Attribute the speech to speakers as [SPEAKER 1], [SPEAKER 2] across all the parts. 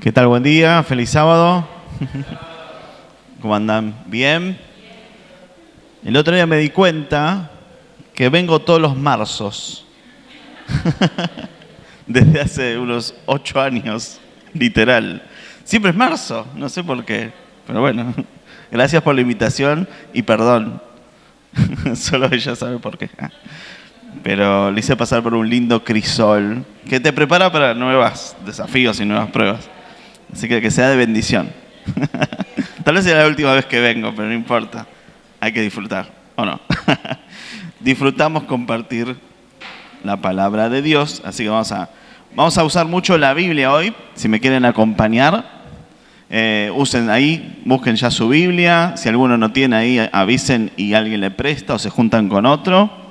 [SPEAKER 1] ¿Qué tal? Buen día, feliz sábado. ¿Cómo andan? ¿Bien? El otro día me di cuenta que vengo todos los marzos. Desde hace unos 8 años, literal. Siempre es marzo, no sé por qué. Pero bueno, gracias por la invitación y perdón. Solo ella sabe por qué. Pero le hice pasar por un lindo crisol que te prepara para nuevos desafíos y nuevas pruebas. Así que sea de bendición. Tal vez sea la última vez que vengo, pero no importa. Hay que disfrutar, ¿o no? Disfrutamos compartir la palabra de Dios, así que vamos a usar mucho la Biblia hoy. Si me quieren acompañar, usen ahí, busquen ya su Biblia. Si alguno no tiene ahí, avisen y alguien le presta o se juntan con otro.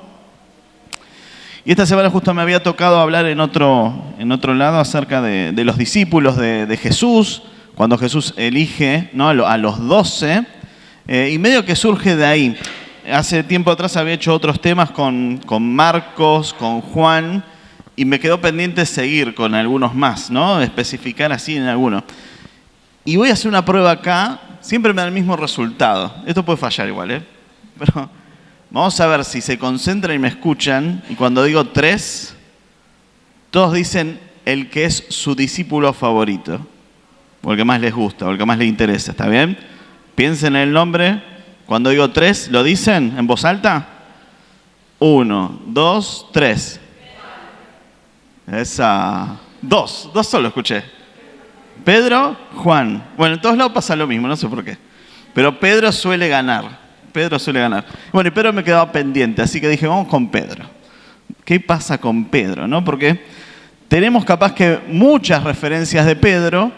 [SPEAKER 1] Y esta semana justo me había tocado hablar en otro lado acerca de los discípulos de Jesús, cuando Jesús elige, ¿no?, a los 12, y medio que surge de ahí. Hace tiempo atrás había hecho otros temas con Marcos, con Juan, y me quedó pendiente seguir con algunos más, ¿no? Especificar así en alguno. Y voy a hacer una prueba acá, siempre me da el mismo resultado. Esto puede fallar igual, ¿eh? Pero vamos a ver si se concentran y me escuchan. Y cuando digo 3, todos dicen el que es su discípulo favorito, o el que más les gusta, o el que más les interesa, ¿está bien? Piensen en el nombre. Cuando digo 3, ¿lo dicen en voz alta? 1, 2, 3. Esa. 2 solo escuché. Pedro, Juan. Bueno, en todos lados pasa lo mismo, no sé por qué. Pero Pedro suele ganar. Bueno, y Pedro me quedaba pendiente, así que dije, vamos con Pedro. ¿Qué pasa con Pedro, no? Porque tenemos capaz que muchas referencias de Pedro,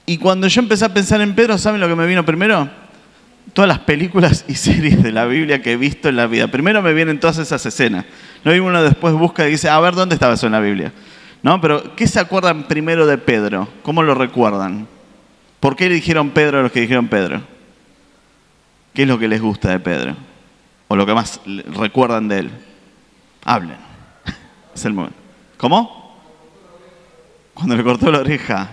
[SPEAKER 1] y cuando yo empecé a pensar en Pedro, ¿saben lo que me vino primero? Todas las películas y series de la Biblia que he visto en la vida. Primero me vienen todas esas escenas. No hay uno después busca y dice, a ver, ¿dónde estaba eso en la Biblia? ¿No? Pero, ¿qué se acuerdan primero de Pedro? ¿Cómo lo recuerdan? ¿Por qué le dijeron Pedro a los que dijeron Pedro? ¿Qué es lo que les gusta de Pedro? ¿O lo que más recuerdan de él? Hablen. Es el momento. ¿Cómo? Cuando le cortó la oreja.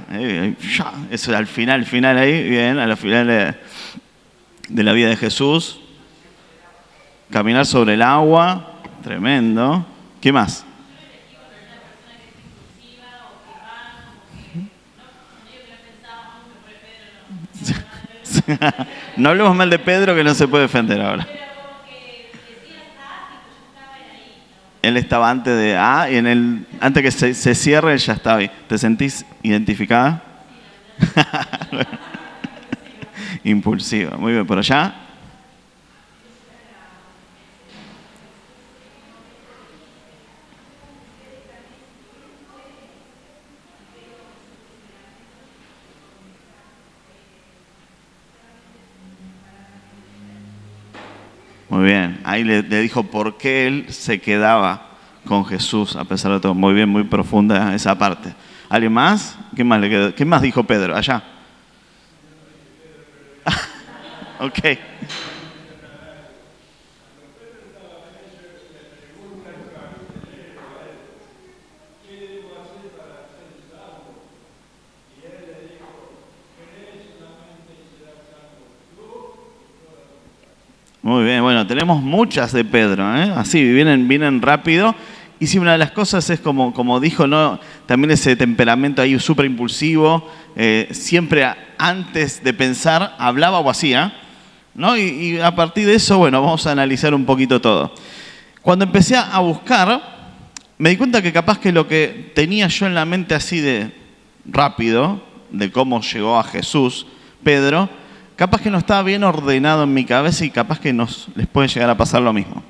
[SPEAKER 1] Eso al final ahí, bien, al final de la vida de Jesús. Caminar sobre el agua. Tremendo. ¿Qué más? No hablemos mal de Pedro, que no se puede defender ahora. Él estaba antes de A y antes que se cierre, él ya estaba ahí. ¿Te sentís identificada? Impulsiva. Muy bien, por allá. Muy bien, ahí le dijo por qué él se quedaba con Jesús a pesar de todo. Muy bien, muy profunda esa parte. ¿Alguien más? ¿Qué más le quedó? ¿Qué más dijo Pedro? Allá. Ok. Muy bien, bueno, tenemos muchas de Pedro, ¿eh? Así, vienen rápido. Y sí, una de las cosas es como dijo, ¿no? También ese temperamento ahí súper impulsivo, siempre antes de pensar hablaba o hacía, ¿no? Y a partir de eso, bueno, vamos a analizar un poquito todo. Cuando empecé a buscar, me di cuenta que capaz que lo que tenía yo en la mente así de rápido, de cómo llegó a Jesús, Pedro, capaz que no estaba bien ordenado en mi cabeza y capaz que les puede llegar a pasar lo mismo.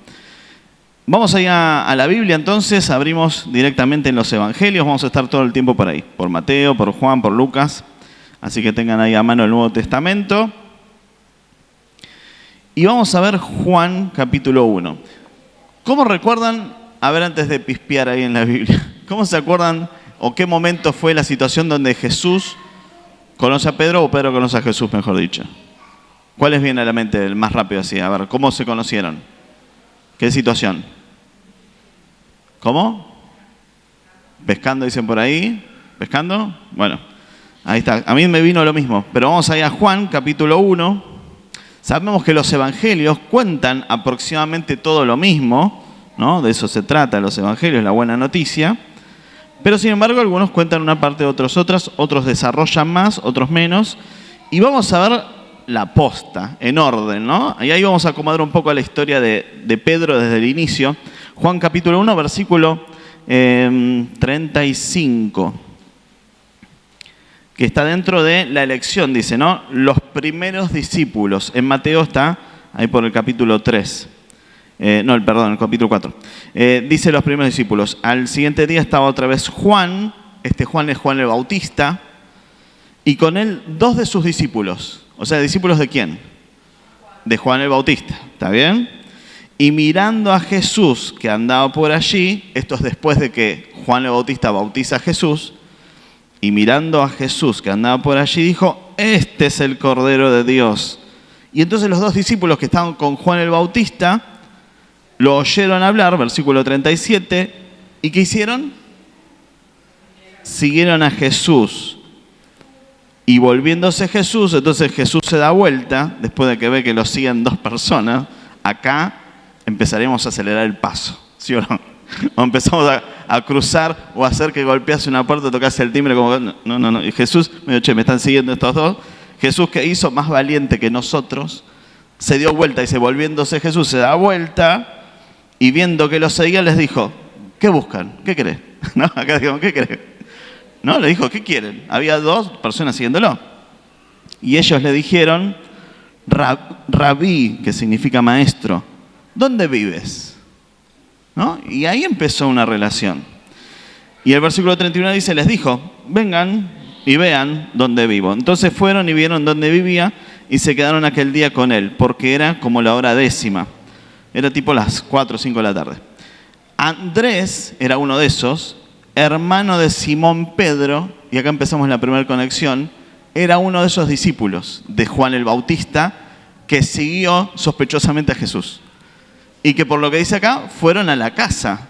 [SPEAKER 1] Vamos allá a la Biblia entonces, abrimos directamente en los Evangelios, vamos a estar todo el tiempo por ahí, por Mateo, por Juan, por Lucas, así que tengan ahí a mano el Nuevo Testamento. Y vamos a ver Juan capítulo 1. ¿Cómo recuerdan, a ver antes de pispear ahí en la Biblia, cómo se acuerdan o qué momento fue la situación donde Jesús conoce a Pedro o Pedro conoce a Jesús, mejor dicho? ¿Cuál les viene a la mente el más rápido así? A ver, ¿cómo se conocieron? ¿Qué situación? ¿Cómo? ¿Pescando dicen por ahí? ¿Pescando? Bueno, Ahí está. A mí me vino lo mismo. Pero vamos ahí a Juan, capítulo 1. Sabemos que los evangelios cuentan aproximadamente todo lo mismo, ¿no? De eso se trata, los evangelios, la buena noticia. Pero sin embargo, algunos cuentan una parte, otros otras, otros desarrollan más, otros menos. Y vamos a ver la posta, en orden, ¿no? Y ahí vamos a acomodar un poco la historia de Pedro desde el inicio. Juan capítulo 1, versículo 35. Que está dentro de la elección, dice, ¿no? Los primeros discípulos. En Mateo está ahí por el capítulo 3. El capítulo 4. Dice los primeros discípulos. Al siguiente día estaba otra vez Juan. Este Juan es Juan el Bautista. Y con él 2 de sus discípulos. O sea, ¿discípulos de quién? De Juan el Bautista. ¿Está bien? Y mirando a Jesús que andaba por allí, esto es después de que Juan el Bautista bautiza a Jesús, y mirando a Jesús que andaba por allí, dijo, este es el Cordero de Dios. Y entonces los 2 discípulos que estaban con Juan el Bautista, lo oyeron hablar, versículo 37, ¿y qué hicieron? Siguieron a Jesús. Y volviéndose Jesús, entonces Jesús se da vuelta, después de que ve que lo siguen 2 personas, acá empezaremos a acelerar el paso, ¿sí o no? O empezamos a cruzar o a hacer que golpease una puerta, tocase el timbre, como no. Y Jesús, me están siguiendo estos 2. Jesús, que hizo más valiente que nosotros, se dio vuelta y volviéndose Jesús, se da vuelta y viendo que lo seguía les dijo, ¿qué buscan? ¿Qué querés? ¿No? Acá digamos, ¿qué querés? No, le dijo, ¿qué quieren? Había 2 personas siguiéndolo. Y ellos le dijeron, Rabí, que significa maestro, ¿dónde vives? ¿No? Y ahí empezó una relación. Y el versículo 31 dice, les dijo, vengan y vean dónde vivo. Entonces fueron y vieron dónde vivía y se quedaron aquel día con él, porque era como la hora 10:00. Era tipo las 4 o 5 de la tarde. Andrés era uno de esos, hermano de Simón Pedro, y acá empezamos la primera conexión, era uno de esos discípulos de Juan el Bautista que siguió sospechosamente a Jesús. Y que por lo que dice acá, fueron a la casa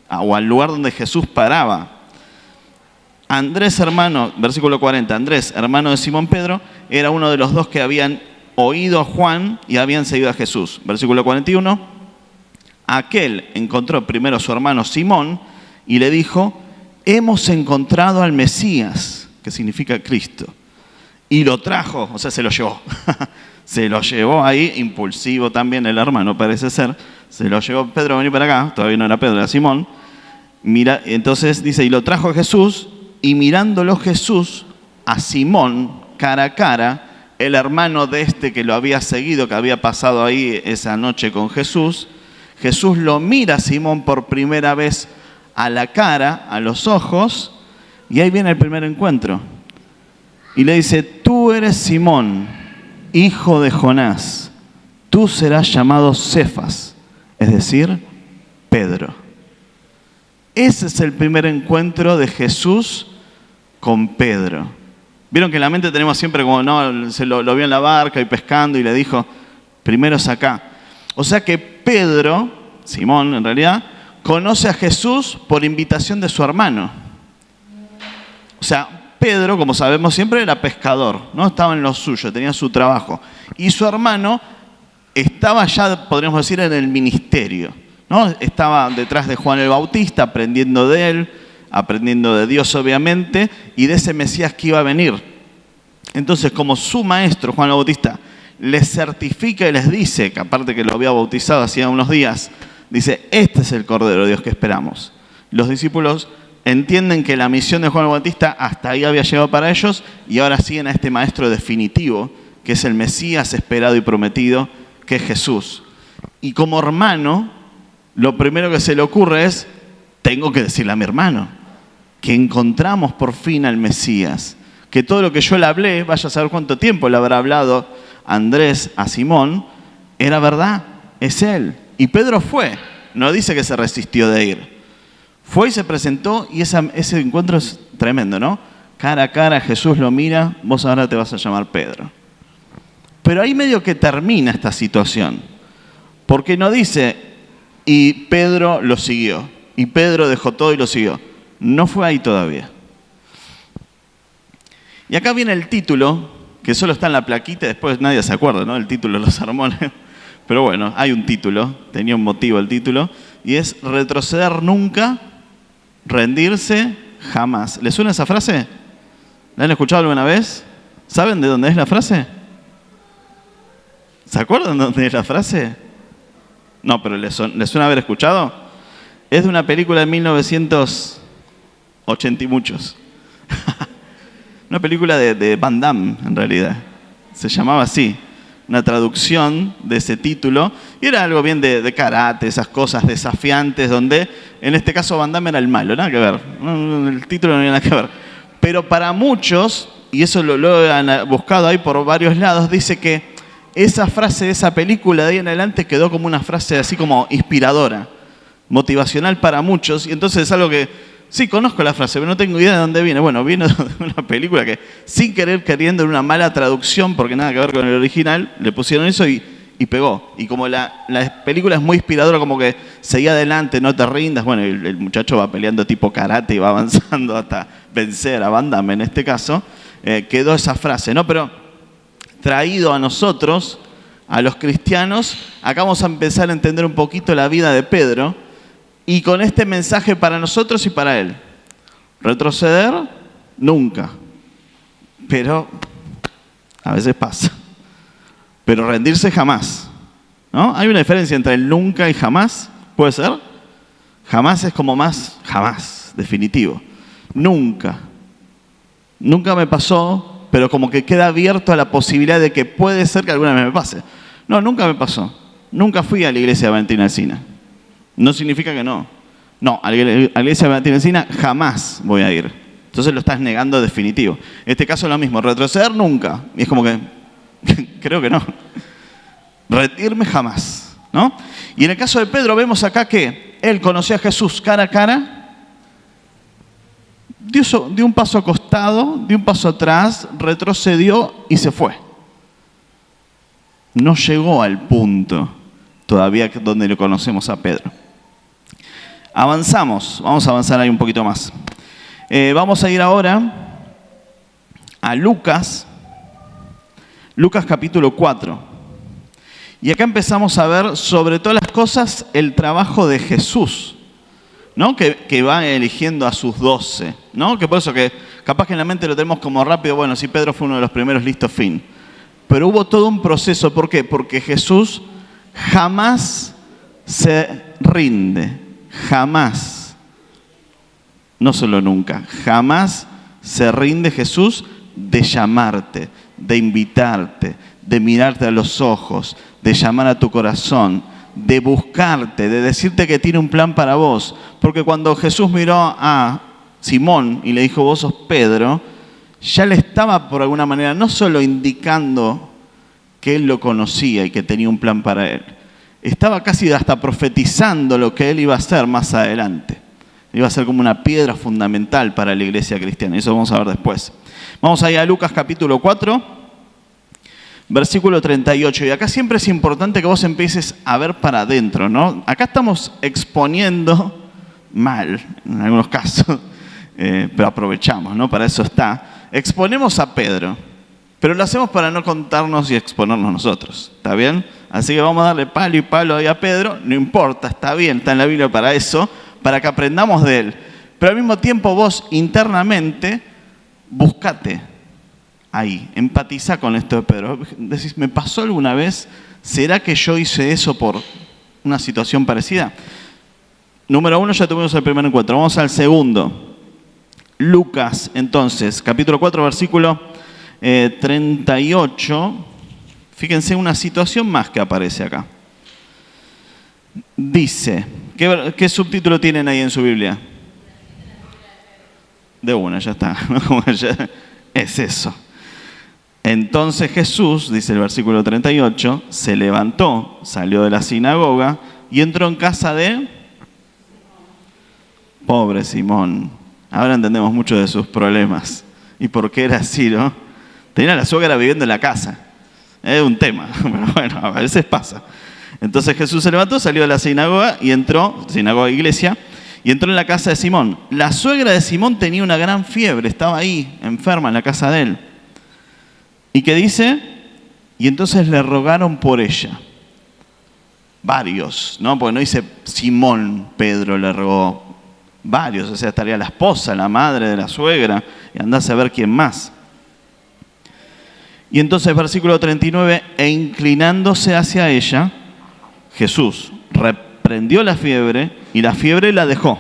[SPEAKER 1] o al lugar donde Jesús paraba. Andrés, hermano, versículo 40, Andrés, hermano de Simón Pedro, era uno de los 2 que habían oído a Juan y habían seguido a Jesús. Versículo 41, aquel encontró primero a su hermano Simón y le dijo, hemos encontrado al Mesías, que significa Cristo. Y lo trajo, o sea, se lo llevó. Se lo llevó ahí, impulsivo también el hermano, parece ser. Se lo llevó Pedro, vení para acá, todavía no era Pedro, era Simón. Mira, entonces dice, y lo trajo a Jesús, y mirándolo Jesús a Simón, cara a cara, el hermano de este que lo había seguido, que había pasado ahí esa noche con Jesús, Jesús lo mira a Simón por primera vez a la cara, a los ojos, y ahí viene el primer encuentro. Y le dice, tú eres Simón, hijo de Jonás, tú serás llamado Cefas, es decir, Pedro. Ese es el primer encuentro de Jesús con Pedro. Vieron que en la mente tenemos siempre como, no, se lo vio en la barca y pescando y le dijo, primero es acá. O sea que Pedro, Simón en realidad, conoce a Jesús por invitación de su hermano. O sea, Pedro, como sabemos siempre, era pescador, ¿no? Estaba en lo suyo, tenía su trabajo. Y su hermano estaba ya, podríamos decir, en el ministerio, ¿no? Estaba detrás de Juan el Bautista, aprendiendo de él, aprendiendo de Dios obviamente, y de ese Mesías que iba a venir. Entonces, como su maestro, Juan el Bautista, les certifica y les dice, que aparte que lo había bautizado hacía unos días, dice, este es el Cordero de Dios que esperamos. Los discípulos entienden que la misión de Juan el Bautista hasta ahí había llegado para ellos y ahora siguen a este maestro definitivo, que es el Mesías esperado y prometido, que es Jesús. Y como hermano, lo primero que se le ocurre es, tengo que decirle a mi hermano, que encontramos por fin al Mesías. Que todo lo que yo le hablé, vaya a saber cuánto tiempo le habrá hablado Andrés a Simón, era verdad, es él. Y Pedro fue, no dice que se resistió de ir. Fue y se presentó y ese encuentro es tremendo, ¿no? Cara a cara, Jesús lo mira, vos ahora te vas a llamar Pedro. Pero ahí medio que termina esta situación. Porque no dice, y Pedro lo siguió. Y Pedro dejó todo y lo siguió. No fue ahí todavía. Y acá viene el título, que solo está en la plaquita, después nadie se acuerda, ¿no? El título de los sermones. Pero bueno, hay un título, tenía un motivo el título, y es retroceder nunca, rendirse jamás. ¿Les suena esa frase? ¿La han escuchado alguna vez? ¿Saben de dónde es la frase? ¿Se acuerdan de dónde es la frase? No, pero ¿les suena haber escuchado? Es de una película de 1980 y muchos. Una película de Van Damme, en realidad. Se llamaba así. Una traducción de ese título. Y era algo bien de karate, esas cosas desafiantes, donde en este caso Van Damme era el malo, nada que ver. El título no tenía nada que ver. Pero para muchos, y eso lo han buscado ahí por varios lados, dice que esa frase de esa película de ahí en adelante quedó como una frase así como inspiradora, motivacional para muchos. Y entonces es algo que, sí, conozco la frase, pero no tengo idea de dónde viene. Bueno, viene de una película que, sin querer, queriendo, en una mala traducción, porque nada que ver con el original, le pusieron eso y pegó. Y como la película es muy inspiradora, como que seguí adelante, no te rindas. Bueno, el muchacho va peleando tipo karate y va avanzando hasta vencer a Van Damme en este caso. Quedó esa frase, ¿no? Pero traído a nosotros, a los cristianos, acá vamos a empezar a entender un poquito la vida de Pedro y con este mensaje para nosotros y para él. Retroceder, nunca. Pero a veces pasa. Pero rendirse jamás, ¿no? Hay una diferencia entre el nunca y jamás, ¿puede ser? Jamás es como más, jamás, definitivo. Nunca. Nunca me pasó, pero como que queda abierto a la posibilidad de que puede ser que alguna vez me pase. No, nunca me pasó. Nunca fui a la iglesia de Valentina Encina. No significa que no. No, a la iglesia de Valentina Encina jamás voy a ir. Entonces lo estás negando definitivo. En este caso es lo mismo, retroceder nunca. Y es como que, creo que no. Rendirme jamás, ¿no? Y en el caso de Pedro vemos acá que él conoció a Jesús cara a cara, dio un paso acostado, dio un paso atrás, retrocedió y se fue. No llegó al punto todavía donde lo conocemos a Pedro. Avanzamos, vamos a avanzar ahí un poquito más. Vamos a ir ahora a Lucas capítulo 4. Y acá empezamos a ver sobre todas las cosas el trabajo de Jesús, ¿no? Que va eligiendo a sus 12, ¿no? Que por eso que capaz que en la mente lo tenemos como rápido, bueno, si Pedro fue uno de los primeros, listo, fin. Pero hubo todo un proceso, ¿por qué? Porque Jesús jamás se rinde, jamás, no solo nunca, jamás se rinde Jesús de llamarte, de invitarte, de mirarte a los ojos, de llamar a tu corazón, de buscarte, de decirte que tiene un plan para vos. Porque cuando Jesús miró a Simón y le dijo, vos sos Pedro, ya le estaba por alguna manera no solo indicando que él lo conocía y que tenía un plan para él, estaba casi hasta profetizando lo que él iba a hacer más adelante. Iba a ser como una piedra fundamental para la iglesia cristiana. Eso vamos a ver después. Vamos a ir a Lucas capítulo 4. Versículo 38, y acá siempre es importante que vos empieces a ver para adentro, ¿no? Acá estamos exponiendo mal, en algunos casos, pero aprovechamos, ¿no? Para eso está. Exponemos a Pedro, pero lo hacemos para no contarnos y exponernos nosotros, ¿está bien? Así que vamos a darle palo y palo ahí a Pedro, no importa, está bien, está en la Biblia para eso, para que aprendamos de él. Pero al mismo tiempo vos internamente buscate ahí, empatiza con esto de Pedro. Decís, ¿me pasó alguna vez? ¿Será que yo hice eso por una situación parecida? Número 1, ya tuvimos el primer encuentro. Vamos al segundo. Lucas, entonces, capítulo 4, versículo 38. Fíjense una situación más que aparece acá. Dice, ¿qué subtítulo tienen ahí en su Biblia? De una, ya está. Es eso. Entonces Jesús, dice el versículo 38, se levantó, salió de la sinagoga y entró en casa de... Pobre Simón. Ahora entendemos mucho de sus problemas. ¿Y por qué era así, no? Tenía a la suegra viviendo en la casa. Es un tema, pero bueno, a veces pasa. Entonces Jesús se levantó, salió de la sinagoga y entró, sinagoga iglesia, y entró en la casa de Simón. La suegra de Simón tenía una gran fiebre, estaba ahí, enferma en la casa de él. ¿Y qué dice? Y entonces le rogaron por ella. Varios, ¿no? Porque no dice Simón, Pedro le rogó. Varios, o sea, estaría la esposa, la madre de la suegra, y andás a ver quién más. Y entonces, versículo 39, e inclinándose hacia ella, Jesús reprendió la fiebre, y la fiebre la dejó.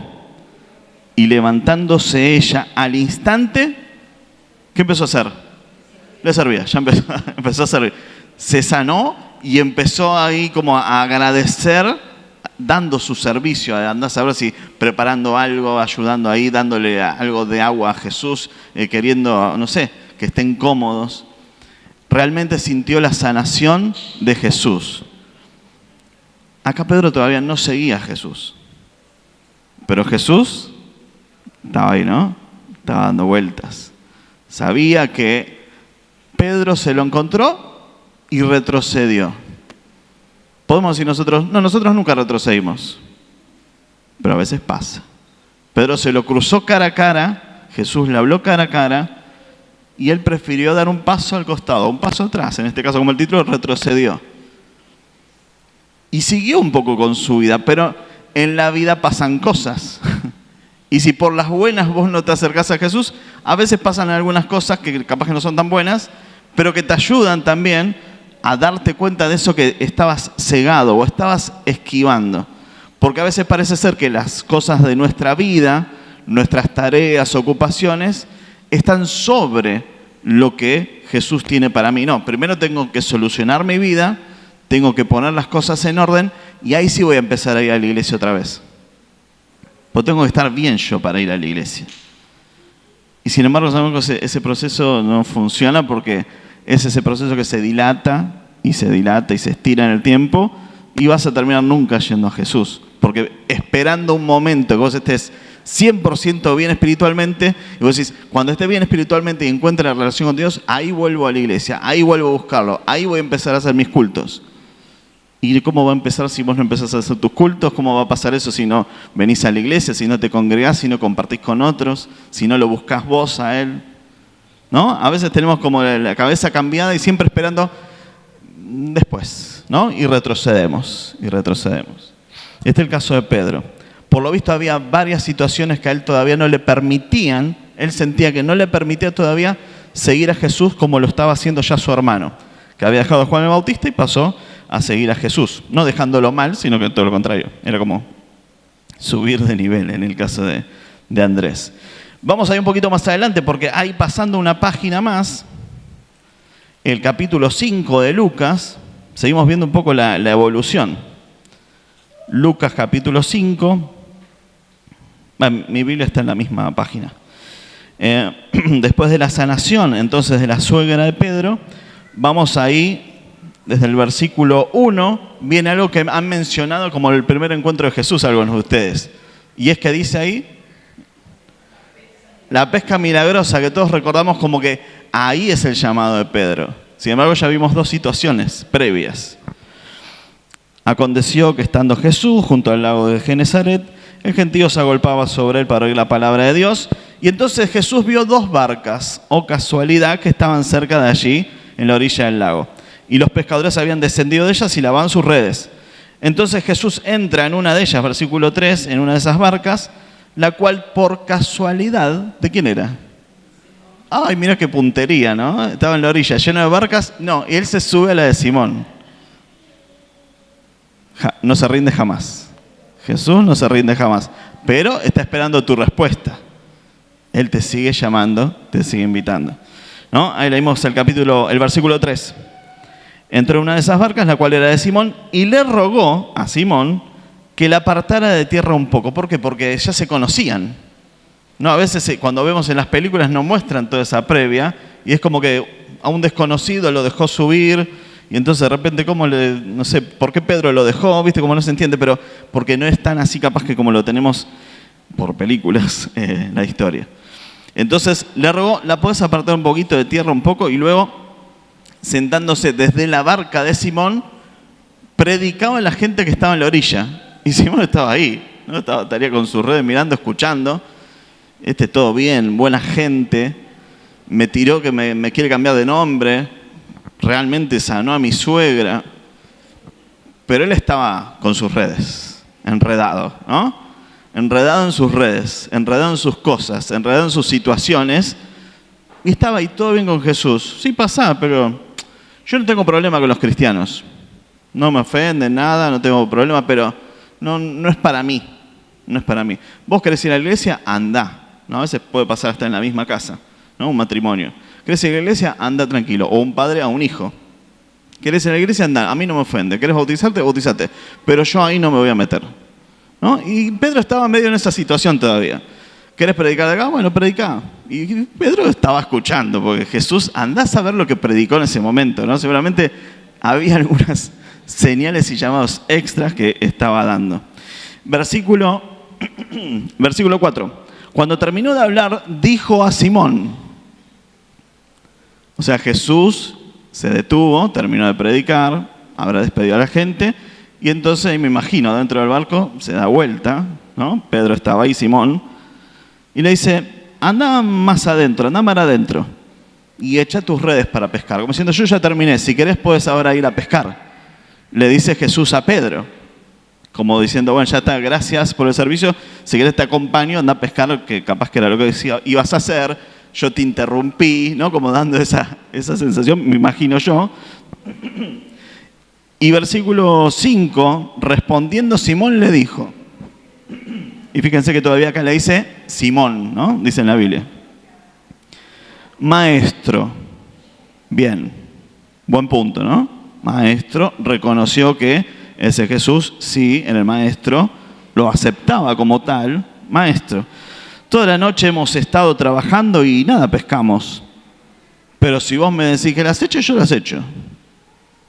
[SPEAKER 1] Y levantándose ella al instante, ¿qué empezó a hacer? Le servía, ya empezó a servir. Se sanó y empezó ahí como a agradecer, dando su servicio, andás a ver si preparando algo, ayudando ahí, dándole algo de agua a Jesús, queriendo, no sé, que estén cómodos. Realmente sintió la sanación de Jesús. Acá Pedro todavía no seguía a Jesús, pero Jesús estaba ahí, ¿no? Estaba dando vueltas. Sabía que Pedro se lo encontró y retrocedió. Podemos decir nosotros nunca retrocedimos, pero a veces pasa. Pedro se lo cruzó cara a cara, Jesús le habló cara a cara, y él prefirió dar un paso al costado, un paso atrás, en este caso como el título, retrocedió. Y siguió un poco con su vida, pero en la vida pasan cosas. Y si por las buenas vos no te acercás a Jesús, a veces pasan algunas cosas que capaz que no son tan buenas, pero que te ayudan también a darte cuenta de eso que estabas cegado o estabas esquivando. Porque a veces parece ser que las cosas de nuestra vida, nuestras tareas, ocupaciones, están sobre lo que Jesús tiene para mí. No, primero tengo que solucionar mi vida, tengo que poner las cosas en orden y ahí sí voy a empezar a ir a la iglesia otra vez. Pues tengo que estar bien yo para ir a la iglesia. Y sin embargo sabemos que ese proceso no funciona porque es ese proceso que se dilata y se dilata y se estira en el tiempo y vas a terminar nunca yendo a Jesús. Porque esperando un momento que vos estés 100% bien espiritualmente, y vos decís, cuando esté bien espiritualmente y encuentre la relación con Dios, ahí vuelvo a la iglesia, ahí vuelvo a buscarlo, ahí voy a empezar a hacer mis cultos. ¿Y cómo va a empezar si vos no empezás a hacer tus cultos? ¿Cómo va a pasar eso si no venís a la iglesia, si no te congregás, si no compartís con otros, si no lo buscás vos a Él? ¿No? A veces tenemos como la cabeza cambiada y siempre esperando después, ¿no? Y retrocedemos, y retrocedemos. Este es el caso de Pedro. Por lo visto había varias situaciones que a él todavía no le permitían, él sentía que no le permitía todavía seguir a Jesús como lo estaba haciendo ya su hermano, que había dejado a Juan el Bautista y pasó a seguir a Jesús. No dejándolo mal, sino que todo lo contrario. Era como subir de nivel en el caso de Andrés. Vamos a ir un poquito más adelante porque ahí pasando una página más, el capítulo 5 de Lucas, seguimos viendo un poco la evolución. Lucas capítulo 5, mi Biblia está en la misma página. Después de la sanación entonces de la suegra de Pedro, vamos ahí, desde el versículo 1, viene algo que han mencionado como el primer encuentro de Jesús algunos de ustedes. Y es que dice ahí, la pesca milagrosa, que todos recordamos como que ahí es el llamado de Pedro. Sin embargo, ya vimos dos situaciones previas. Aconteció que estando Jesús junto al lago de Genesaret, el gentío se agolpaba sobre él para oír la palabra de Dios. Y entonces Jesús vio dos barcas, o casualidad, que estaban cerca de allí, en la orilla del lago. Y los pescadores habían descendido de ellas y lavaban sus redes. Entonces Jesús entra en una de ellas, versículo 3, en una de esas barcas, la cual por casualidad, ¿de quién era? Ay, mira qué puntería, ¿no? Estaba en la orilla, lleno de barcas. No, y él se sube a la de Simón. No se rinde jamás. Jesús no se rinde jamás. Pero está esperando tu respuesta. Él te sigue llamando, te sigue invitando. ¿No? Ahí leímos el versículo 3. Entró en una de esas barcas, la cual era de Simón, y le rogó a Simón que la apartara de tierra un poco. ¿Por qué? Porque ya se conocían. No, a veces cuando vemos en las películas nos muestran toda esa previa y es como que a un desconocido lo dejó subir y entonces de repente no sé por qué Pedro lo dejó, viste, como no se entiende, pero porque no es tan así capaz que como lo tenemos por películas la historia. Entonces le rogó, la podés apartar un poquito de tierra un poco, y luego sentándose desde la barca de Simón predicaba a la gente que estaba en la orilla y Simón estaba ahí. ¿no? Estaría con sus redes mirando, escuchando. Todo bien, buena gente. Me tiró que me quiere cambiar de nombre. Realmente sanó a mi suegra. Pero él estaba con sus redes, enredado, ¿no? Enredado en sus redes, enredado en sus cosas, enredado en sus situaciones. Y estaba ahí todo bien con Jesús. Sí pasa, pero yo no tengo problema con los cristianos. No me ofenden, nada, no tengo problema, pero no es para mí. No es para mí. Vos querés ir a la iglesia, andá. ¿No? A veces puede pasar hasta en la misma casa, ¿no? Un matrimonio. ¿Querés ir a la iglesia? Anda tranquilo. O un padre a un hijo. ¿Querés ir a la iglesia? Anda. A mí no me ofende. ¿Querés bautizarte? Bautízate. Pero yo ahí no me voy a meter, ¿no? Y Pedro estaba medio en esa situación todavía. ¿Querés predicar de acá? Bueno, predicá. Y Pedro estaba escuchando, porque Jesús, andás a ver lo que predicó en ese momento, ¿no? Seguramente había algunas señales y llamados extras que estaba dando. Versículo 4. Cuando terminó de hablar, dijo a Simón. O sea, Jesús se detuvo, terminó de predicar, habrá despedido a la gente, y entonces, me imagino, dentro del barco se da vuelta, ¿no? Pedro estaba ahí, Simón, y le dice, anda más adentro, anda mar adentro, y echa tus redes para pescar. Como diciendo, yo ya terminé, si querés puedes ahora ir a pescar. Le dice Jesús a Pedro, como diciendo, bueno, ya está, gracias por el servicio, si querés te acompaño, anda a pescar, que capaz que era lo que decía, ibas a hacer, yo te interrumpí, ¿no? Como dando esa sensación, me imagino yo. Y versículo 5, respondiendo Simón le dijo, y fíjense que todavía acá le dice Simón, ¿no? Dice en la Biblia. Maestro, bien, buen punto, ¿no? Maestro, reconoció que ese Jesús, sí, en el maestro, lo aceptaba como tal, maestro. Toda la noche hemos estado trabajando y nada pescamos. Pero si vos me decís que las hecho, yo las echo.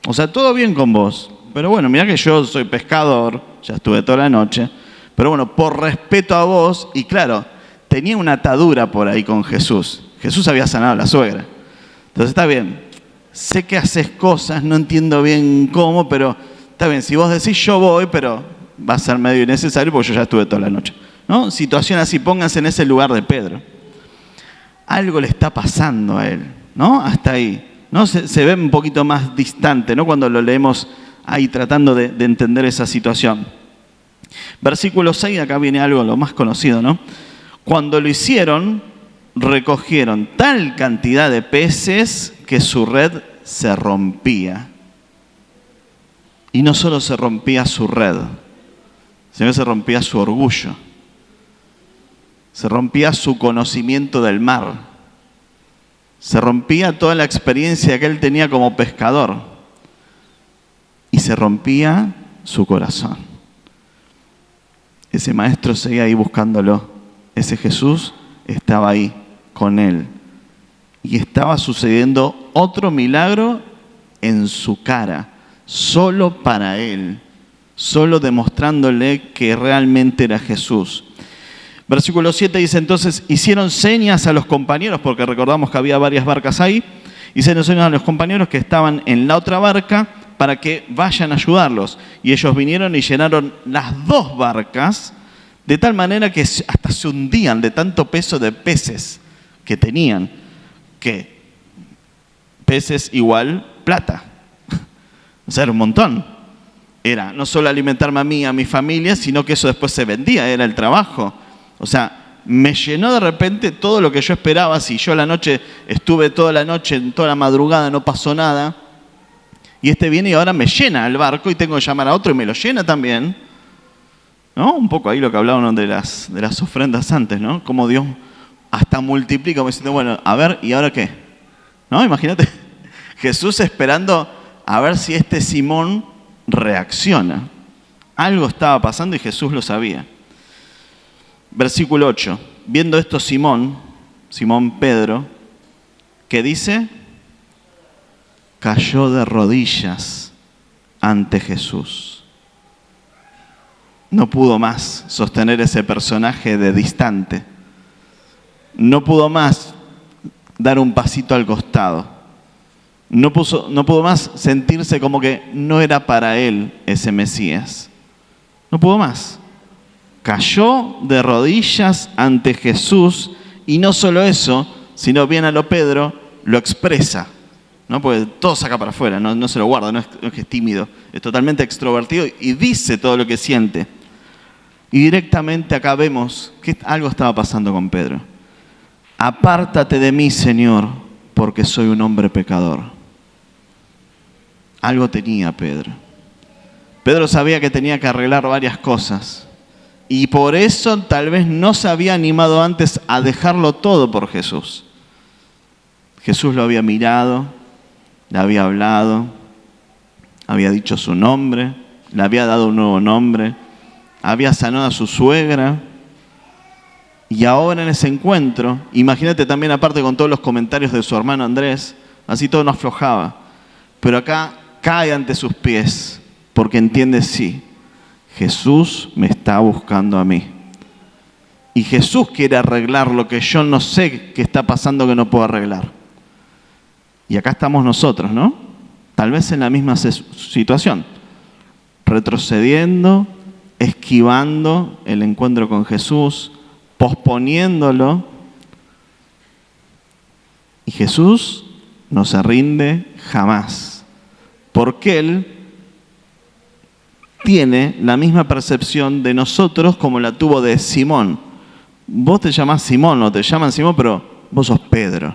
[SPEAKER 1] O sea, todo bien con vos. Pero bueno, mirá que yo soy pescador, ya estuve toda la noche. Pero bueno, por respeto a vos, y claro, tenía una atadura por ahí con Jesús. Jesús había sanado a la suegra. Entonces está bien, sé que haces cosas, no entiendo bien cómo, pero está bien, si vos decís yo voy, pero va a ser medio innecesario porque yo ya estuve toda la noche, ¿no? Situación así, pónganse en ese lugar de Pedro. Algo le está pasando a él, ¿no? Hasta ahí, ¿no? Se ve un poquito más distante, ¿no? Cuando lo leemos ahí tratando de entender esa situación. Versículo 6, acá viene algo lo más conocido, ¿no? Cuando lo hicieron, recogieron tal cantidad de peces que su red se rompía. Y no solo se rompía su red, sino que se rompía su orgullo. Se rompía su conocimiento del mar. Se rompía toda la experiencia que él tenía como pescador. Y se rompía su corazón. Ese maestro seguía ahí buscándolo. Ese Jesús estaba ahí con él. Y estaba sucediendo otro milagro en su cara, solo para él, solo demostrándole que realmente era Jesús. Versículo 7 dice, entonces hicieron señas a los compañeros, porque recordamos que había varias barcas ahí, hicieron señas a los compañeros que estaban en la otra barca para que vayan a ayudarlos. Y ellos vinieron y llenaron las dos barcas, de tal manera que hasta se hundían de tanto peso de peces que tenían, que peces igual plata. O sea, era un montón. Era no solo alimentarme a mí y a mi familia, sino que eso después se vendía, era el trabajo. O sea, me llenó de repente todo lo que yo esperaba. Si yo la noche estuve toda la noche, toda la madrugada, no pasó nada. Y viene y ahora me llena el barco y tengo que llamar a otro y me lo llena también. ¿No? Un poco ahí lo que hablábamos de las ofrendas antes, ¿no? Como Dios hasta multiplica, como diciendo, bueno, a ver, ¿y ahora qué? ¿No? Imagínate, Jesús esperando a ver si Simón reacciona. Algo estaba pasando y Jesús lo sabía. Versículo 8. Viendo esto Simón Pedro, ¿qué dice? Cayó de rodillas ante Jesús. No pudo más sostener ese personaje de distante. No pudo más dar un pasito al costado. No pudo más sentirse como que no era para él ese Mesías. No pudo más. cayó de rodillas ante Jesús y no solo eso, sino bien a lo Pedro, lo expresa, ¿no? Porque todo saca para afuera, no se lo guarda, no es que es tímido, es totalmente extrovertido y dice todo lo que siente. Y directamente acá vemos que algo estaba pasando con Pedro. Apártate de mí, Señor, porque soy un hombre pecador. Algo tenía Pedro. Pedro sabía que tenía que arreglar varias cosas. Y por eso tal vez no se había animado antes a dejarlo todo por Jesús. Jesús lo había mirado, le había hablado, había dicho su nombre, le había dado un nuevo nombre, había sanado a su suegra. Y ahora en ese encuentro, imagínate también aparte con todos los comentarios de su hermano Andrés, así todo no aflojaba. Pero acá cae ante sus pies, porque entiende, sí, Jesús me está buscando a mí. Y Jesús quiere arreglar lo que yo no sé qué está pasando que no puedo arreglar. Y acá estamos nosotros, ¿no? Tal vez en la misma situación, retrocediendo, esquivando el encuentro con Jesús, posponiéndolo. Y Jesús no se rinde jamás, porque Él tiene la misma percepción de nosotros como la tuvo de Simón. Vos te llamás Simón, o te llaman Simón, pero vos sos Pedro.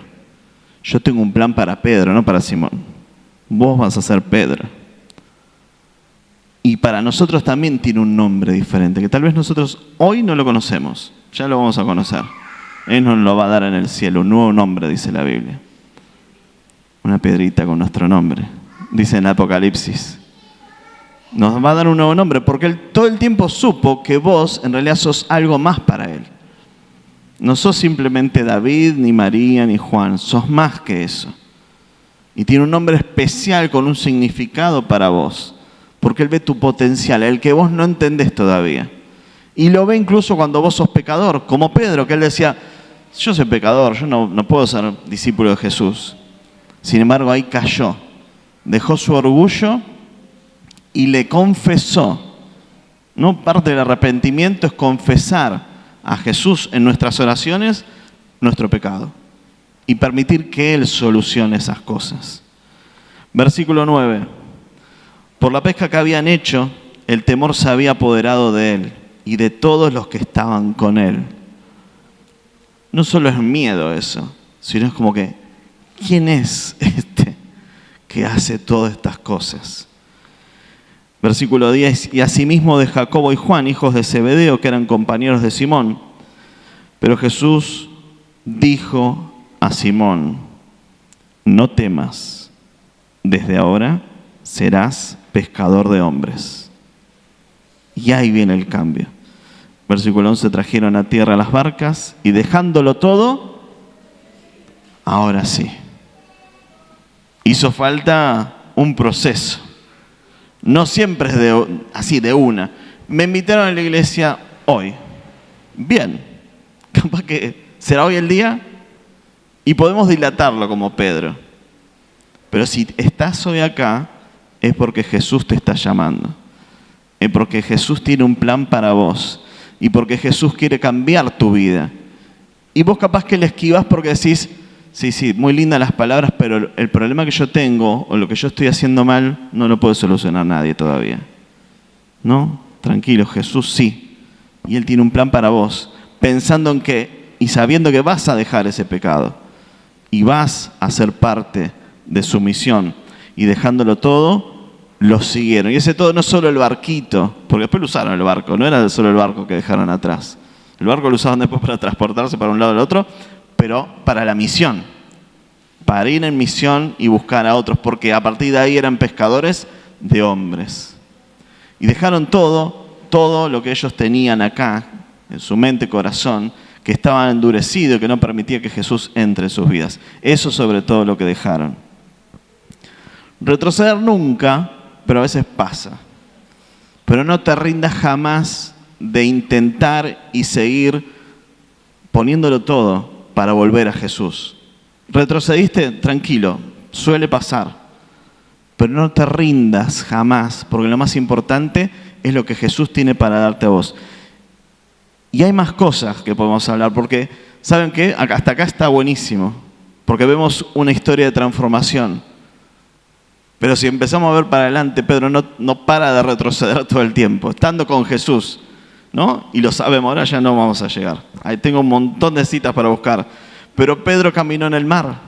[SPEAKER 1] Yo tengo un plan para Pedro, no para Simón. Vos vas a ser Pedro. Y para nosotros también tiene un nombre diferente, que tal vez nosotros hoy no lo conocemos. Ya lo vamos a conocer. Él nos lo va a dar en el cielo, un nuevo nombre, dice la Biblia. Una piedrita con nuestro nombre, dice en Apocalipsis. Nos va a dar un nuevo nombre, porque Él todo el tiempo supo que vos en realidad sos algo más para Él. No sos simplemente David, ni María, ni Juan, sos más que eso. Y tiene un nombre especial con un significado para vos, porque Él ve tu potencial, el que vos no entendés todavía. Y lo ve incluso cuando vos sos pecador, como Pedro, que él decía, yo soy pecador, yo no puedo ser discípulo de Jesús. Sin embargo, ahí cayó, dejó su orgullo y le confesó. No, parte del arrepentimiento es confesar a Jesús en nuestras oraciones nuestro pecado y permitir que Él solucione esas cosas. Versículo 9. Por la pesca que habían hecho, el temor se había apoderado de Él y de todos los que estaban con Él. No solo es miedo eso, sino es como que, ¿quién es este que hace todas estas cosas? Versículo 10, y asimismo de Jacobo y Juan, hijos de Zebedeo, que eran compañeros de Simón. Pero Jesús dijo a Simón, no temas, desde ahora serás pescador de hombres. Y ahí viene el cambio. Versículo 11, trajeron a tierra las barcas y dejándolo todo, ahora sí. Hizo falta un proceso. No siempre es así de una. Me invitaron a la iglesia hoy. Bien. Capaz que será hoy el día y podemos dilatarlo como Pedro. Pero si estás hoy acá es porque Jesús te está llamando. Es porque Jesús tiene un plan para vos. Y porque Jesús quiere cambiar tu vida. Y vos capaz que le esquivas porque decís, sí, muy lindas las palabras, pero el problema que yo tengo o lo que yo estoy haciendo mal no lo puede solucionar nadie todavía. ¿No? Tranquilo, Jesús sí. Y Él tiene un plan para vos, pensando en que y sabiendo que vas a dejar ese pecado y vas a ser parte de su misión. Y dejándolo todo, lo siguieron. Y ese todo no es solo el barquito, porque después lo usaron el barco, no era solo el barco que dejaron atrás. El barco lo usaban después para transportarse para un lado al otro, pero para la misión, para ir en misión y buscar a otros, porque a partir de ahí eran pescadores de hombres. Y dejaron todo lo que ellos tenían acá, en su mente y corazón, que estaba endurecido y que no permitía que Jesús entre en sus vidas. Eso sobre todo lo que dejaron. Retroceder nunca, pero a veces pasa. Pero no te rindas jamás de intentar y seguir poniéndolo todo para volver a Jesús. Retrocediste, tranquilo, suele pasar. Pero no te rindas jamás, porque lo más importante es lo que Jesús tiene para darte a vos. Y hay más cosas que podemos hablar, porque, ¿saben qué? Hasta acá está buenísimo, porque vemos una historia de transformación. Pero si empezamos a ver para adelante, Pedro no para de retroceder todo el tiempo, estando con Jesús, ¿no? Y lo sabemos, ahora ya no vamos a llegar. Ahí tengo un montón de citas para buscar. Pero Pedro caminó en el mar.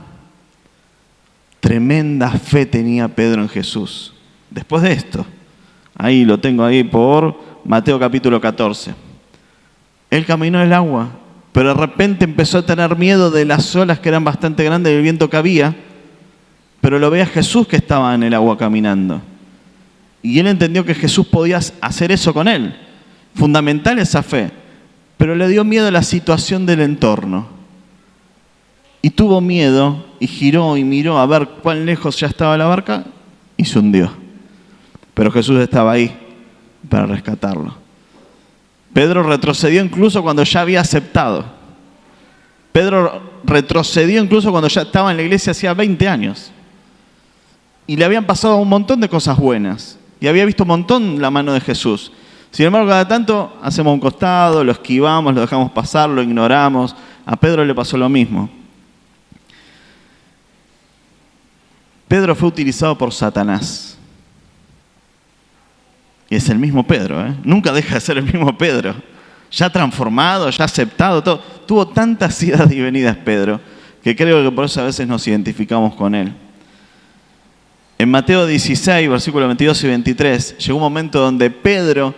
[SPEAKER 1] Tremenda fe tenía Pedro en Jesús. Después de esto, ahí lo tengo ahí por Mateo capítulo 14. Él caminó en el agua, pero de repente empezó a tener miedo de las olas que eran bastante grandes y el viento que había. Pero lo ve a Jesús que estaba en el agua caminando. Y él entendió que Jesús podía hacer eso con él. Fundamental esa fe. Pero le dio miedo a la situación del entorno. Y tuvo miedo y giró y miró a ver cuán lejos ya estaba la barca y se hundió. Pero Jesús estaba ahí para rescatarlo. Pedro retrocedió incluso cuando ya había aceptado. Pedro retrocedió incluso cuando ya estaba en la iglesia hacía 20 años. Y le habían pasado un montón de cosas buenas. Y había visto un montón la mano de Jesús. Sin embargo, cada tanto hacemos un costado, lo esquivamos, lo dejamos pasar, lo ignoramos. A Pedro le pasó lo mismo. Pedro fue utilizado por Satanás. Y es el mismo Pedro, ¿eh? Nunca deja de ser el mismo Pedro. Ya transformado, ya aceptado, todo. Tuvo tantas idas y venidas Pedro, que creo que por eso a veces nos identificamos con él. En Mateo 16, versículos 22 y 23, llegó un momento donde Pedro,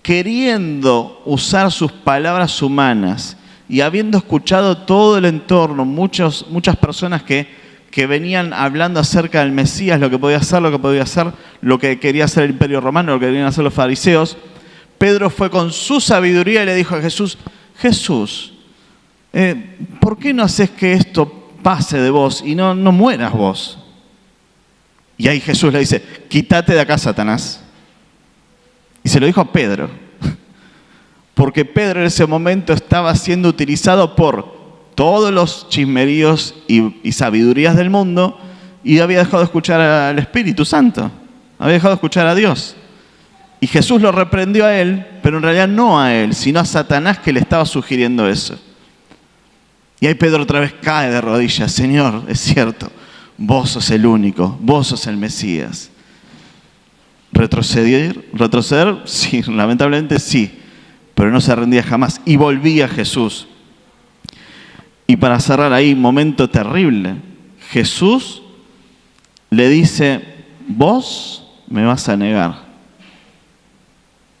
[SPEAKER 1] queriendo usar sus palabras humanas y habiendo escuchado todo el entorno, muchas personas que venían hablando acerca del Mesías, lo que podía hacer, lo que quería hacer el Imperio Romano, lo que querían hacer los fariseos, Pedro fue con su sabiduría y le dijo a Jesús, Jesús, ¿por qué no haces que esto pase de vos y no mueras vos? Y ahí Jesús le dice, quítate de acá, Satanás. Y se lo dijo a Pedro. Porque Pedro en ese momento estaba siendo utilizado por todos los chismeríos y sabidurías del mundo y había dejado de escuchar al Espíritu Santo. Había dejado de escuchar a Dios. Y Jesús lo reprendió a él, pero en realidad no a él, sino a Satanás que le estaba sugiriendo eso. Y ahí Pedro otra vez cae de rodillas. Señor, es cierto. Vos sos el único, vos sos el Mesías. ¿Retroceder? Sí, lamentablemente sí, pero no se rendía jamás y volvía a Jesús. Y para cerrar ahí, momento terrible, Jesús le dice, vos me vas a negar.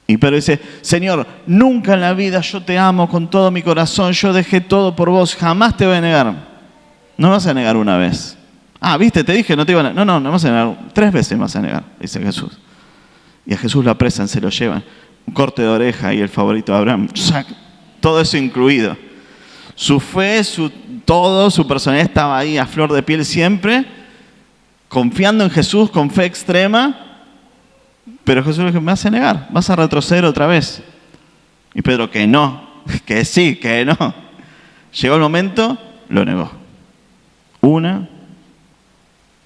[SPEAKER 1] Y Pedro dice, Señor, nunca en la vida yo te amo con todo mi corazón, yo dejé todo por vos, jamás te voy a negar. No me vas a negar una vez. Ah, viste, te dije, no te iba a negar. No me vas a negar. 3 veces me vas a negar, dice Jesús. Y a Jesús lo apresan, se lo llevan. Un corte de oreja y el favorito de Abraham. Todo eso incluido. Su fe, su personalidad estaba ahí a flor de piel siempre, confiando en Jesús con fe extrema. Pero Jesús le dijo, me vas a negar, vas a retroceder otra vez. Y Pedro, que no, que sí, que no. Llegó el momento, lo negó.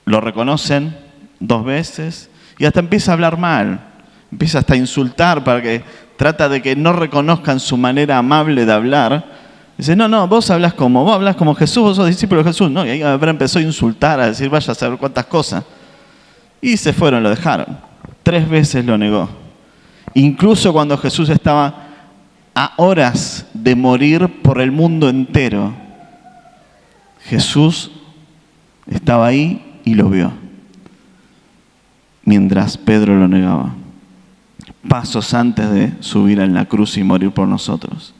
[SPEAKER 1] Lo reconocen 2 veces y hasta empieza a hablar mal, empieza hasta a insultar para que trata de que no reconozcan su manera amable de hablar. Dice, no, vos hablas como Jesús, vos sos discípulo de Jesús. No, y ahí empezó a insultar, a decir, vaya a saber cuántas cosas. Y se fueron, lo dejaron. 3 veces lo negó. Incluso cuando Jesús estaba a horas de morir por el mundo entero, Jesús estaba ahí y lo vio, mientras Pedro lo negaba, pasos antes de subir en la cruz y morir por nosotros.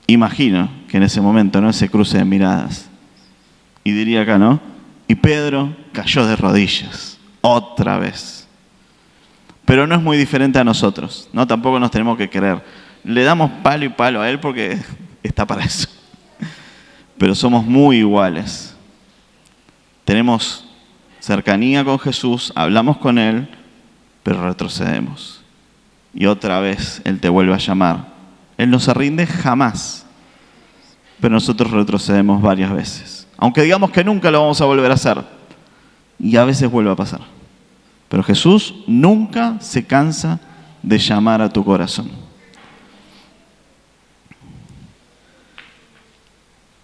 [SPEAKER 1] Imagino que en ese momento, ¿no? Ese cruce de miradas. Y diría acá, ¿no? Y Pedro cayó de rodillas, otra vez. Pero no es muy diferente a nosotros, ¿no? Tampoco nos tenemos que creer. Le damos palo y palo a él porque está para eso. Pero somos muy iguales. Tenemos cercanía con Jesús, hablamos con Él, pero retrocedemos. Y otra vez Él te vuelve a llamar. Él no se rinde jamás, pero nosotros retrocedemos varias veces. Aunque digamos que nunca lo vamos a volver a hacer. Y a veces vuelve a pasar. Pero Jesús nunca se cansa de llamar a tu corazón.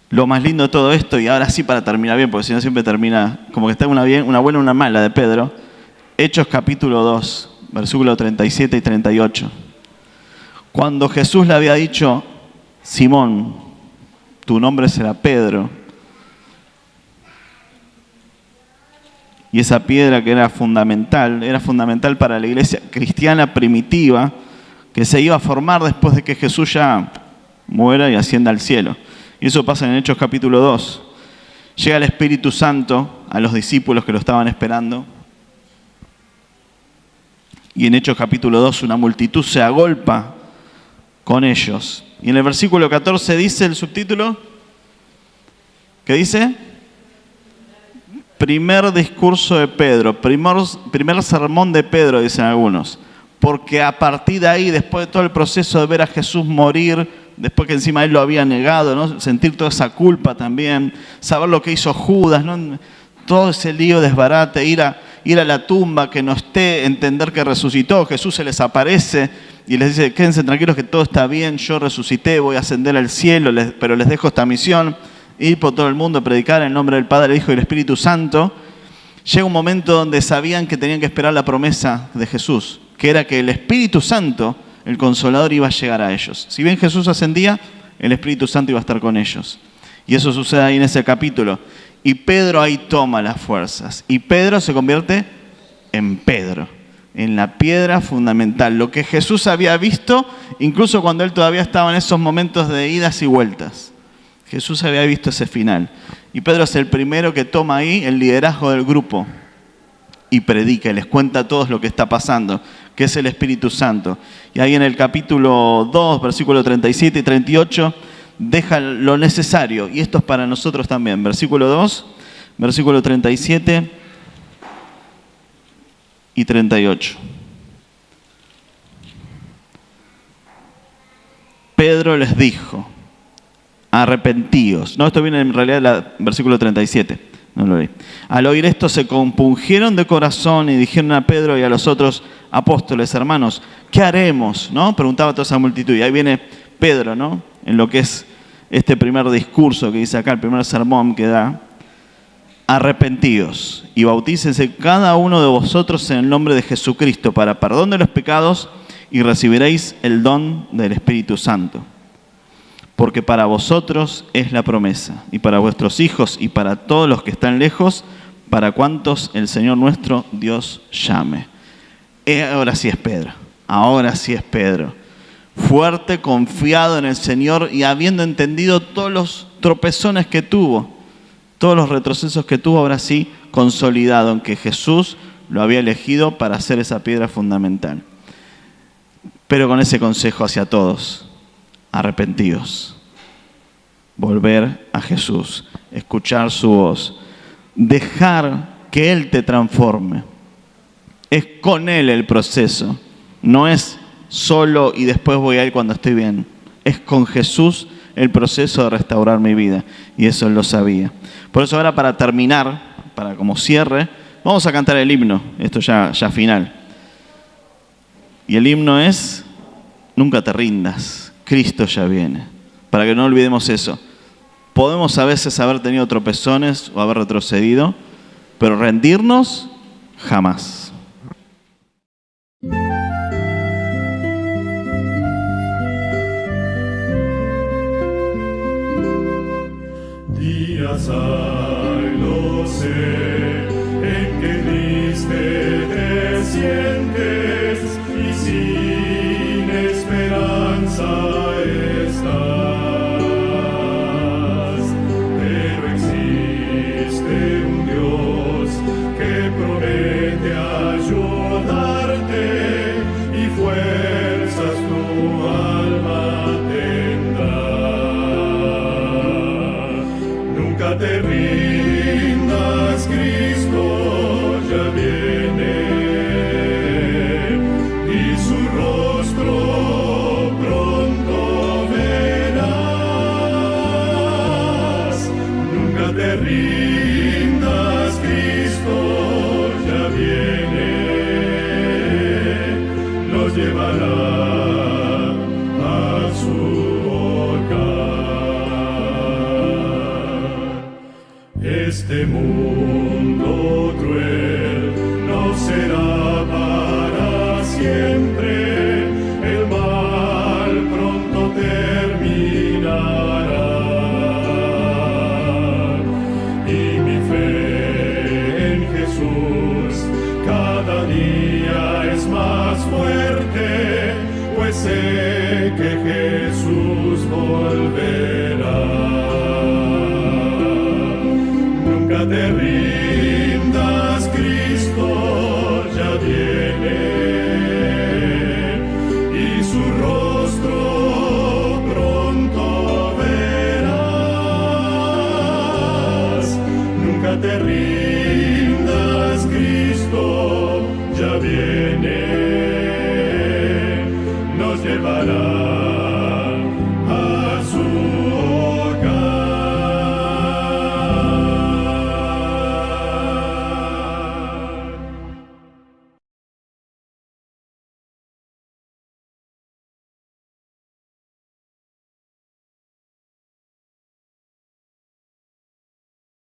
[SPEAKER 1] Lo más lindo de todo esto, y ahora sí para terminar bien, porque si no siempre termina como que está una buena y una mala de Pedro. Hechos capítulo 2, versículos 37 y 38. Cuando Jesús le había dicho, Simón, tu nombre será Pedro, y esa piedra que era fundamental para la iglesia cristiana primitiva, que se iba a formar después de que Jesús ya muera y ascienda al cielo. Y eso pasa en Hechos capítulo 2. Llega el Espíritu Santo a los discípulos que lo estaban esperando. Y en Hechos capítulo 2 una multitud se agolpa con ellos. Y en el versículo 14 dice el subtítulo, ¿qué dice? Primer discurso de Pedro, primer sermón de Pedro, dicen algunos. Porque a partir de ahí, después de todo el proceso de ver a Jesús morir, después que encima él lo había negado, ¿no? Sentir toda esa culpa también, saber lo que hizo Judas, ¿no? Todo ese lío, desbarate, ir a la tumba, que no esté, entender que resucitó, Jesús se les aparece y les dice, quédense tranquilos que todo está bien, yo resucité, voy a ascender al cielo, pero les dejo esta misión, ir por todo el mundo a predicar en nombre del Padre, el Hijo y el Espíritu Santo. Llega un momento donde sabían que tenían que esperar la promesa de Jesús, que era que el Espíritu Santo, el Consolador, iba a llegar a ellos. Si bien Jesús ascendía, el Espíritu Santo iba a estar con ellos. Y eso sucede ahí en ese capítulo. Y Pedro ahí toma las fuerzas. Y Pedro se convierte en Pedro, en la piedra fundamental. Lo que Jesús había visto, incluso cuando él todavía estaba en esos momentos de idas y vueltas. Jesús había visto ese final. Y Pedro es el primero que toma ahí el liderazgo del grupo. Y predica, y les cuenta a todos lo que está pasando, que es el Espíritu Santo. Y ahí en el capítulo 2, versículos 37 y 38, deja lo necesario. Y esto es para nosotros también. Versículo 2, versículo 37 y 38. Pedro les dijo, arrepentíos. No, esto viene en realidad del versículo 37. No lo leí. Al oír esto se compungieron de corazón y dijeron a Pedro y a los otros apóstoles, hermanos, ¿qué haremos? ¿No? Preguntaba a toda esa multitud. Y ahí viene Pedro, ¿no? En lo que es este primer discurso que dice acá, el primer sermón que da. Arrepentíos y bautícense cada uno de vosotros en el nombre de Jesucristo para perdón de los pecados y recibiréis el don del Espíritu Santo. Porque para vosotros es la promesa, y para vuestros hijos y para todos los que están lejos, para cuantos el Señor nuestro Dios llame. Ahora sí es Pedro, ahora sí es Pedro. Fuerte, confiado en el Señor y habiendo entendido todos los tropezones que tuvo, todos los retrocesos que tuvo, ahora sí consolidado en que Jesús lo había elegido para ser esa piedra fundamental. Pero con ese consejo hacia todos. Arrepentíos, volver a Jesús, escuchar su voz, dejar que Él te transforme. Es con Él el proceso, no es solo y después voy a ir cuando estoy bien. Es con Jesús el proceso de restaurar mi vida y eso Él lo sabía. Por eso ahora para terminar, para como cierre, vamos a cantar el himno, esto ya final. Y el himno es, nunca te rindas. Cristo ya viene. Para que no olvidemos eso. Podemos a veces haber tenido tropezones o haber retrocedido, pero rendirnos jamás.
[SPEAKER 2] Días hay, lo sé, en que triste te sientes y sin esperanza estás, pero existe un Dios que promete ayudarte y fuerzas tu alma tendrá. Nunca te rindas, Cristo ya viene y su rostro pronto verás. Nunca te rindas, Cristo ya viene, nos llevará a su hogar. Este mundo cruel no será para siempre, el mal pronto terminará. Y mi fe en Jesús cada día es más fuerte, pues sé que Jesús volverá. Nunca te rindas, Cristo ya viene, y su rostro pronto verás. Nunca te rindas, Cristo ya viene.